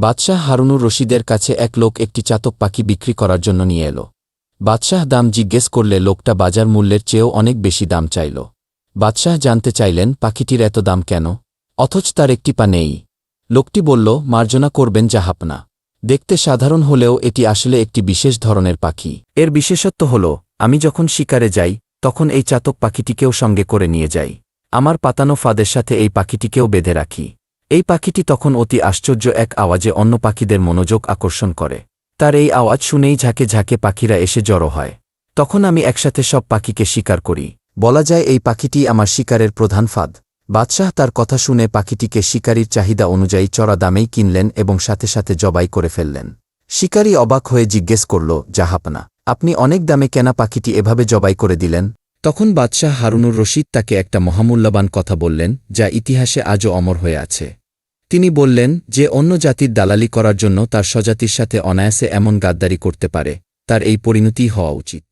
বাদশাহ হারুনুর রশিদের কাছে এক লোক একটি চাতক পাখি বিক্রি করার জন্য নিয়ে এল। বাদশাহ দাম জিজ্ঞেস করলে লোকটা বাজার মূল্যের চেয়েও অনেক বেশি দাম চাইল। বাদশাহ জানতে চাইলেন পাখিটির এত দাম কেন, অথচ তার একটি পা নেই। লোকটি বলল, মার্জনা করবেন জাহাপনা। দেখতে সাধারণ হলেও এটি আসলে একটি বিশেষ ধরনের পাখি। এর বিশেষত্ব হল, আমি যখন শিকারে যাই তখন এই চাতক পাখিটিকেও সঙ্গে করে নিয়ে যাই। আমার পাতানো ফাঁদের সাথে এই পাখিটিকেও বেঁধে রাখি। এই পাখিটি তখন অতি আশ্চর্য এক আওয়াজে অন্য পাখিদের মনোযোগ আকর্ষণ করে। তার এই আওয়াজ শুনেই ঝাঁকে ঝাঁকে পাখিরা এসে জড়ো হয়। তখন আমি একসাথে সব পাখিকে শিকার করি। বলা যায় এই পাখিটি আমার শিকারের প্রধান ফাঁদ। বাদশাহ তার কথা শুনে পাখিটিকে শিকারীর চাহিদা অনুযায়ী চড়া দামেই কিনলেন এবং সাথে সাথে জবাই করে ফেললেন। শিকারী অবাক হয়ে জিজ্ঞেস করল, জাহাপনা, আপনি অনেক দামে কেনা পাখিটি এভাবে জবাই করে দিলেন? তখন বাদশাহ হারুনুর রশিদ তাকে একটা মহামূল্যবান কথা বললেন, যা ইতিহাসে আজও অমর হয়ে আছে। তিনি বললেন, যে অন্য জাতির দালালি করার জন্য তার স্বজাতির সাথে অনায়াসে এমন গাদ্দারি করতে পারে, তার এই পরিণতি হওয়া উচিত।